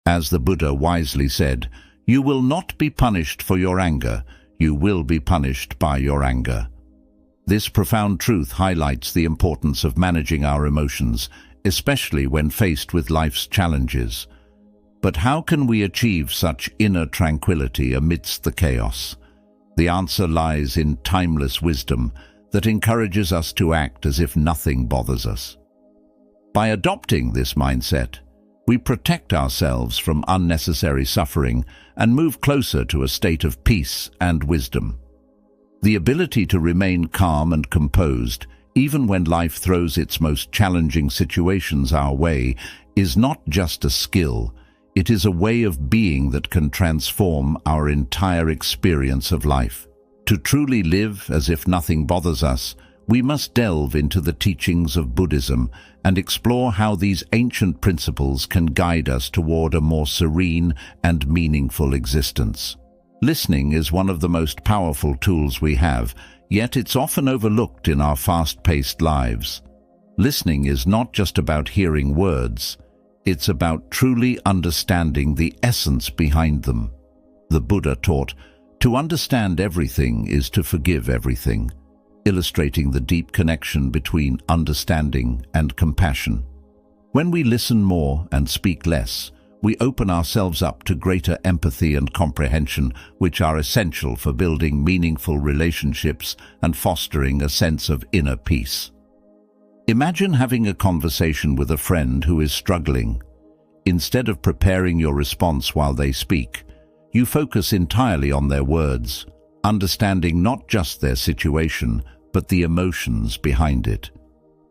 As the Buddha wisely said, "You will not be punished for your anger, you will be punished by your anger." This profound truth highlights the importance of managing our emotions, especially when faced with life's challenges. But how can we achieve such inner tranquility amidst the chaos? The answer lies in timeless wisdom that encourages us to act as if nothing bothers us. By adopting this mindset, we protect ourselves from unnecessary suffering and move closer to a state of peace and wisdom. The ability to remain calm and composed, even when life throws its most challenging situations our way, is not just a skill, it is a way of being that can transform our entire experience of life. To truly live as if nothing bothers us, we must delve into the teachings of Buddhism and explore how these ancient principles can guide us toward a more serene and meaningful existence. Listening is one of the most powerful tools we have, yet it's often overlooked in our fast-paced lives. Listening is not just about hearing words, it's about truly understanding the essence behind them. The Buddha taught, "To understand everything is to forgive everything," illustrating the deep connection between understanding and compassion. When we listen more and speak less, we open ourselves up to greater empathy and comprehension, which are essential for building meaningful relationships and fostering a sense of inner peace. Imagine having a conversation with a friend who is struggling. Instead of preparing your response while they speak, you focus entirely on their words, understanding not just their situation, but the emotions behind it.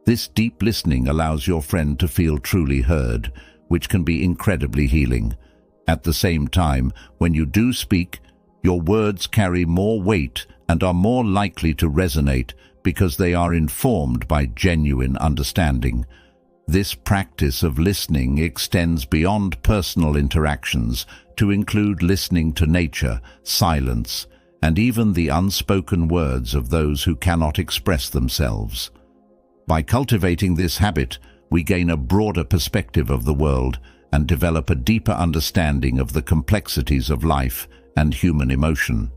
This deep listening allows your friend to feel truly heard, which can be incredibly healing. At the same time, when you do speak, your words carry more weight and are more likely to resonate because they are informed by genuine understanding. This practice of listening extends beyond personal interactions to include listening to nature, silence, and even the unspoken words of those who cannot express themselves. By cultivating this habit, we gain a broader perspective of the world and develop a deeper understanding of the complexities of life and human emotion.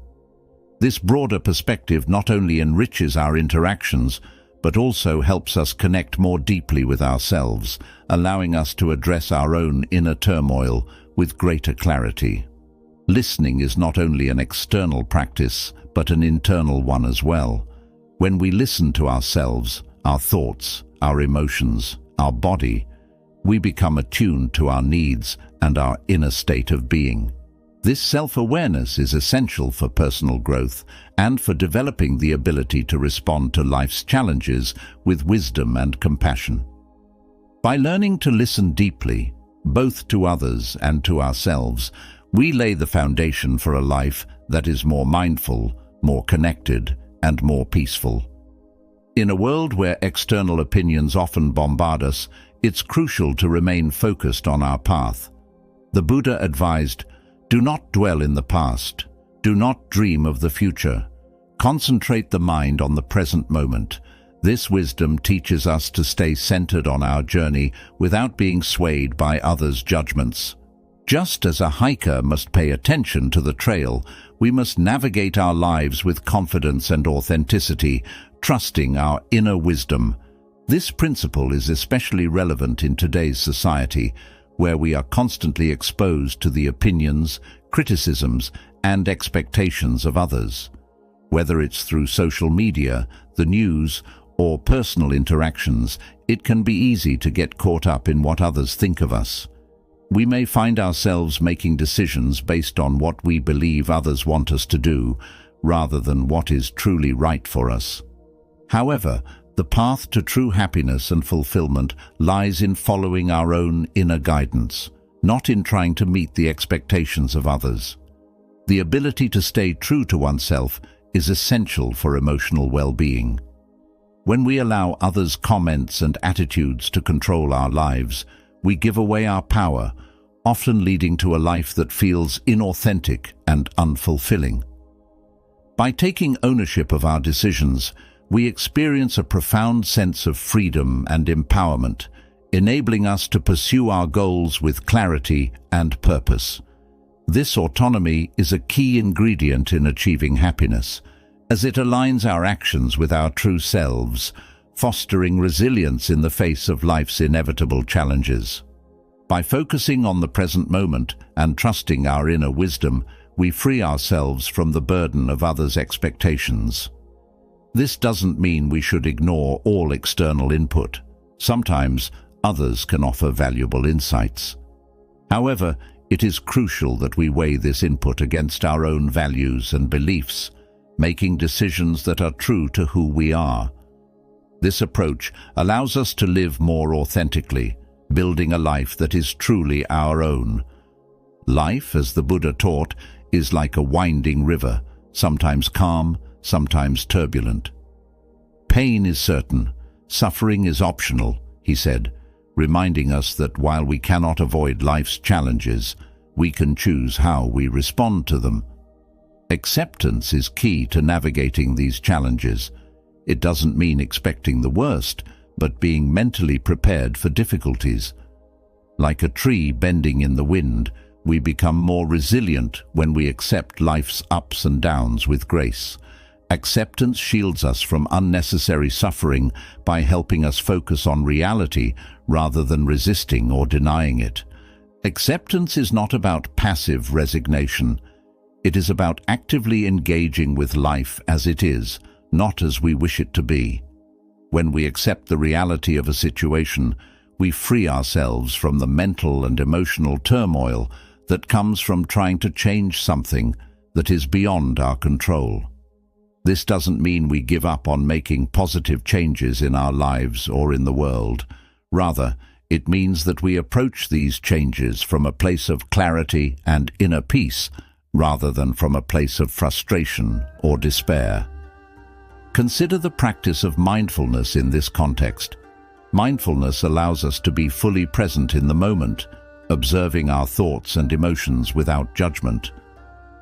This broader perspective not only enriches our interactions, but also helps us connect more deeply with ourselves, allowing us to address our own inner turmoil with greater clarity. Listening is not only an external practice, but an internal one as well. When we listen to ourselves, our thoughts, our emotions, our body, we become attuned to our needs and our inner state of being. This self-awareness is essential for personal growth and for developing the ability to respond to life's challenges with wisdom and compassion. By learning to listen deeply, both to others and to ourselves, we lay the foundation for a life that is more mindful, more connected, and more peaceful. In a world where external opinions often bombard us, it's crucial to remain focused on our path. The Buddha advised, "Do not dwell in the past. Do not dream of the future. Concentrate the mind on the present moment." This wisdom teaches us to stay centered on our journey without being swayed by others' judgments. Just as a hiker must pay attention to the trail, we must navigate our lives with confidence and authenticity, trusting our inner wisdom. This principle is especially relevant in today's society, where we are constantly exposed to the opinions, criticisms, and expectations of others. Whether it's through social media, the news, or personal interactions, it can be easy to get caught up in what others think of us. We may find ourselves making decisions based on what we believe others want us to do, rather than what is truly right for us. However, the path to true happiness and fulfillment lies in following our own inner guidance, not in trying to meet the expectations of others. The ability to stay true to oneself is essential for emotional well-being. When we allow others' comments and attitudes to control our lives, we give away our power, often leading to a life that feels inauthentic and unfulfilling. By taking ownership of our decisions, we experience a profound sense of freedom and empowerment, enabling us to pursue our goals with clarity and purpose. This autonomy is a key ingredient in achieving happiness, as it aligns our actions with our true selves, fostering resilience in the face of life's inevitable challenges. By focusing on the present moment and trusting our inner wisdom, we free ourselves from the burden of others' expectations. This doesn't mean we should ignore all external input. Sometimes others can offer valuable insights. However, it is crucial that we weigh this input against our own values and beliefs, making decisions that are true to who we are. This approach allows us to live more authentically, building a life that is truly our own. Life, as the Buddha taught, is like a winding river, sometimes calm, sometimes turbulent. Pain is certain, suffering is optional, he said, reminding us that while we cannot avoid life's challenges, we can choose how we respond to them. Acceptance is key to navigating these challenges. It doesn't mean expecting the worst, but being mentally prepared for difficulties. Like a tree bending in the wind, we become more resilient when we accept life's ups and downs with grace. Acceptance shields us from unnecessary suffering by helping us focus on reality rather than resisting or denying it. Acceptance is not about passive resignation. It is about actively engaging with life as it is, not as we wish it to be. When we accept the reality of a situation, we free ourselves from the mental and emotional turmoil that comes from trying to change something that is beyond our control. This doesn't mean we give up on making positive changes in our lives or in the world. Rather, it means that we approach these changes from a place of clarity and inner peace, rather than from a place of frustration or despair. Consider the practice of mindfulness in this context. Mindfulness allows us to be fully present in the moment, observing our thoughts and emotions without judgment.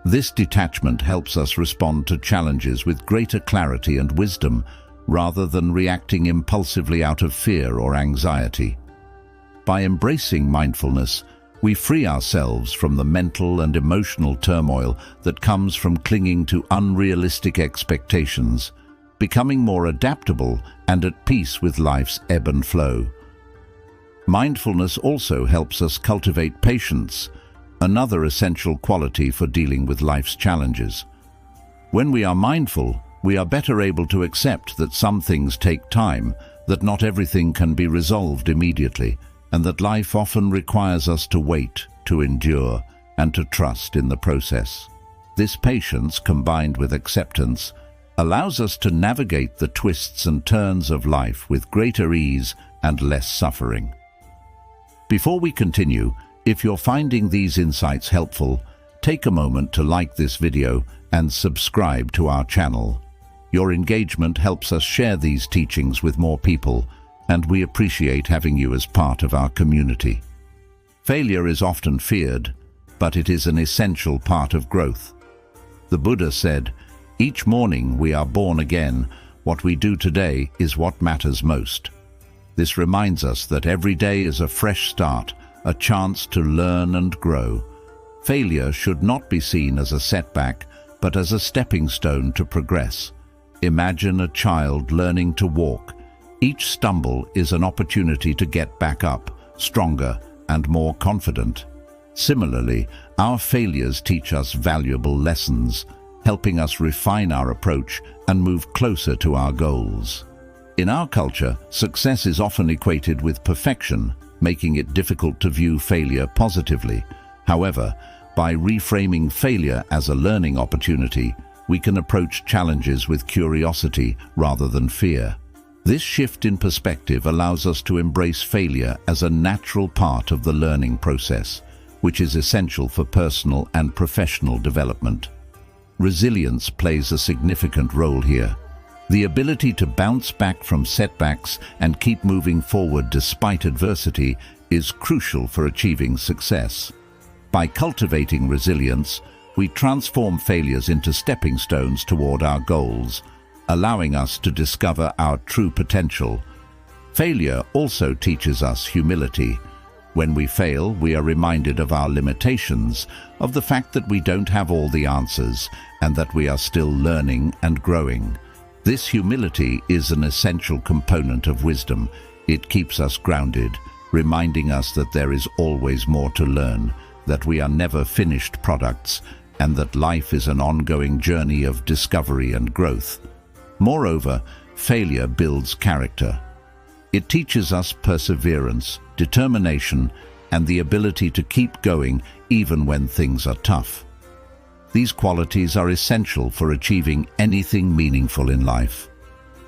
This detachment helps us respond to challenges with greater clarity and wisdom, rather than reacting impulsively out of fear or anxiety. By embracing mindfulness, we free ourselves from the mental and emotional turmoil that comes from clinging to unrealistic expectations, becoming more adaptable and at peace with life's ebb and flow. Mindfulness also helps us cultivate patience, another essential quality for dealing with life's challenges. When we are mindful, we are better able to accept that some things take time, that not everything can be resolved immediately, and that life often requires us to wait, to endure, and to trust in the process. This patience, combined with acceptance, allows us to navigate the twists and turns of life with greater ease and less suffering. Before we continue, if you're finding these insights helpful, take a moment to like this video and subscribe to our channel. Your engagement helps us share these teachings with more people, and we appreciate having you as part of our community. Failure is often feared, but it is an essential part of growth. The Buddha said, "Each morning we are born again. What we do today is what matters most." This reminds us that every day is a fresh start, a chance to learn and grow. Failure should not be seen as a setback, but as a stepping stone to progress. Imagine a child learning to walk. Each stumble is an opportunity to get back up, stronger and more confident. Similarly, our failures teach us valuable lessons, helping us refine our approach and move closer to our goals. In our culture, success is often equated with perfection, making it difficult to view failure positively. However, by reframing failure as a learning opportunity, we can approach challenges with curiosity rather than fear. This shift in perspective allows us to embrace failure as a natural part of the learning process, which is essential for personal and professional development. Resilience plays a significant role here. The ability to bounce back from setbacks and keep moving forward despite adversity is crucial for achieving success. By cultivating resilience, we transform failures into stepping stones toward our goals, allowing us to discover our true potential. Failure also teaches us humility. When we fail, we are reminded of our limitations, of the fact that we don't have all the answers, and that we are still learning and growing. This humility is an essential component of wisdom. It keeps us grounded, reminding us that there is always more to learn, that we are never finished products, and that life is an ongoing journey of discovery and growth. Moreover, failure builds character. It teaches us perseverance, determination, and the ability to keep going even when things are tough. These qualities are essential for achieving anything meaningful in life.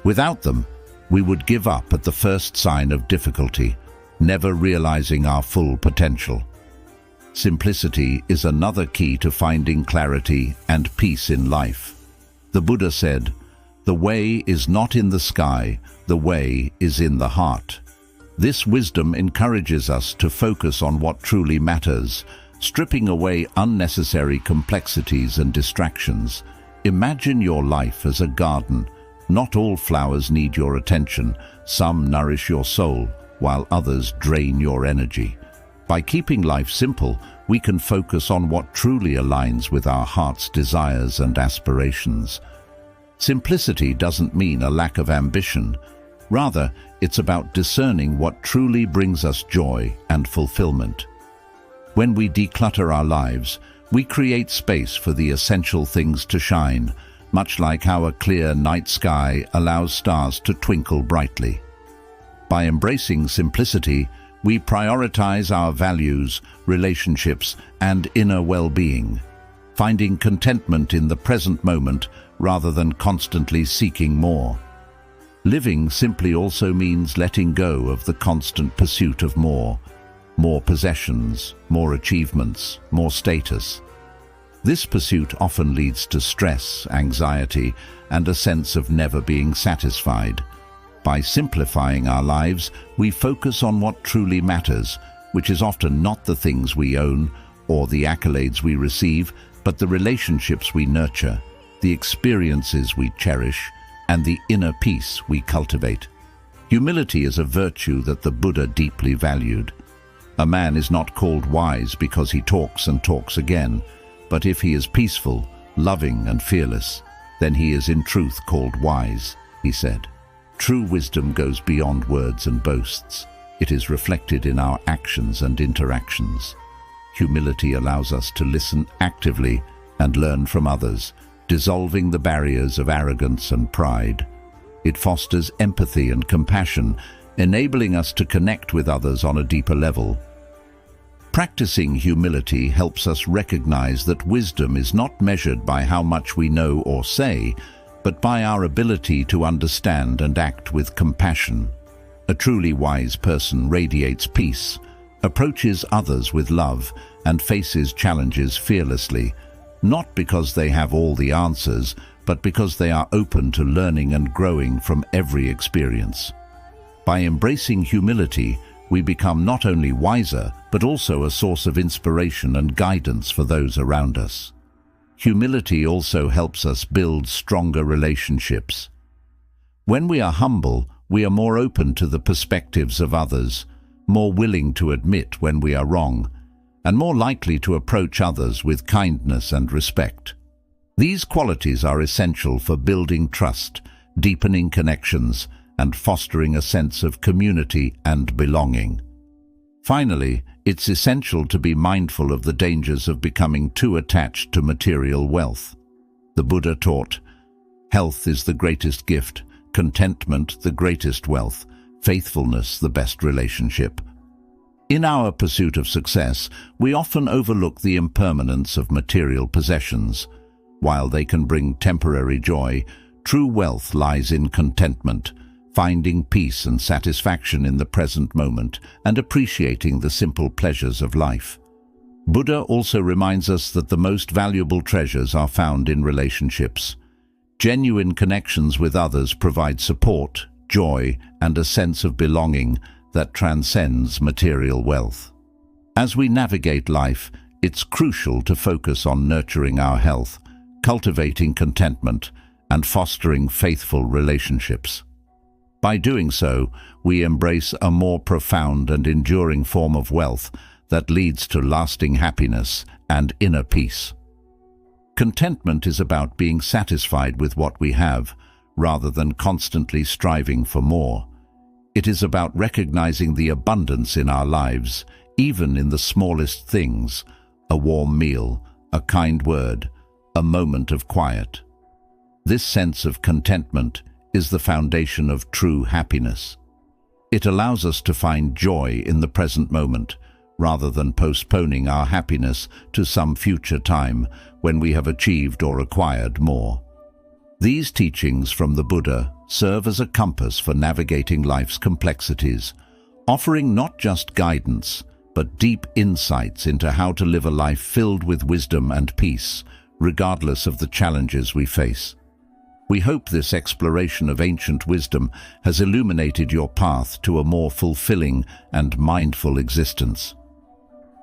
Without them, we would give up at the first sign of difficulty, never realizing our full potential. Simplicity is another key to finding clarity and peace in life. The Buddha said, "The way is not in the sky, the way is in the heart." This wisdom encourages us to focus on what truly matters, stripping away unnecessary complexities and distractions. Imagine your life as a garden. Not all flowers need your attention. Some nourish your soul, while others drain your energy. By keeping life simple, we can focus on what truly aligns with our heart's desires and aspirations. Simplicity doesn't mean a lack of ambition. Rather, it's about discerning what truly brings us joy and fulfillment. When we declutter our lives, we create space for the essential things to shine, much like how a clear night sky allows stars to twinkle brightly. By embracing simplicity, we prioritize our values, relationships, and inner well-being, finding contentment in the present moment rather than constantly seeking more. Living simply also means letting go of the constant pursuit of more possessions, more achievements, more status. This pursuit often leads to stress, anxiety, and a sense of never being satisfied. By simplifying our lives, we focus on what truly matters, which is often not the things we own or the accolades we receive, but the relationships we nurture, the experiences we cherish, and the inner peace we cultivate. Humility is a virtue that the Buddha deeply valued. A man is not called wise because he talks and talks again, but if he is peaceful, loving, and fearless, then he is in truth called wise, he said. True wisdom goes beyond words and boasts. It is reflected in our actions and interactions. Humility allows us to listen actively and learn from others, dissolving the barriers of arrogance and pride. It fosters empathy and compassion, enabling us to connect with others on a deeper level. Practicing humility helps us recognize that wisdom is not measured by how much we know or say, but by our ability to understand and act with compassion. A truly wise person radiates peace, approaches others with love, and faces challenges fearlessly, not because they have all the answers, but because they are open to learning and growing from every experience. By embracing humility, we become not only wiser, but also a source of inspiration and guidance for those around us. Humility also helps us build stronger relationships. When we are humble, we are more open to the perspectives of others, more willing to admit when we are wrong, and more likely to approach others with kindness and respect. These qualities are essential for building trust, deepening connections, and fostering a sense of community and belonging. Finally, it's essential to be mindful of the dangers of becoming too attached to material wealth. The Buddha taught, "Health is the greatest gift, contentment the greatest wealth, faithfulness the best relationship." In our pursuit of success, we often overlook the impermanence of material possessions. While they can bring temporary joy, true wealth lies in contentment, finding peace and satisfaction in the present moment and appreciating the simple pleasures of life. Buddha also reminds us that the most valuable treasures are found in relationships. Genuine connections with others provide support, joy, and a sense of belonging that transcends material wealth. As we navigate life, it's crucial to focus on nurturing our health, cultivating contentment, and fostering faithful relationships. By doing so, we embrace a more profound and enduring form of wealth that leads to lasting happiness and inner peace. Contentment is about being satisfied with what we have, rather than constantly striving for more. It is about recognizing the abundance in our lives, even in the smallest things: a warm meal, a kind word, a moment of quiet. This sense of contentment is the foundation of true happiness. It allows us to find joy in the present moment, rather than postponing our happiness to some future time when we have achieved or acquired more. These teachings from the Buddha serve as a compass for navigating life's complexities, offering not just guidance, but deep insights into how to live a life filled with wisdom and peace, regardless of the challenges we face. We hope this exploration of ancient wisdom has illuminated your path to a more fulfilling and mindful existence.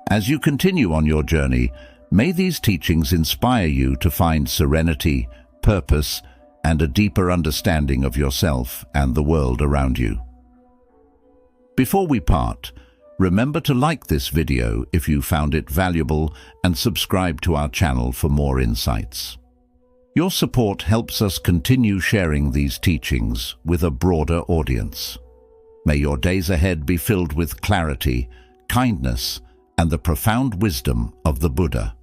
As you continue on your journey, may these teachings inspire you to find serenity, purpose, and a deeper understanding of yourself and the world around you. Before we part, remember to like this video if you found it valuable and subscribe to our channel for more insights. Your support helps us continue sharing these teachings with a broader audience. May your days ahead be filled with clarity, kindness, and the profound wisdom of the Buddha.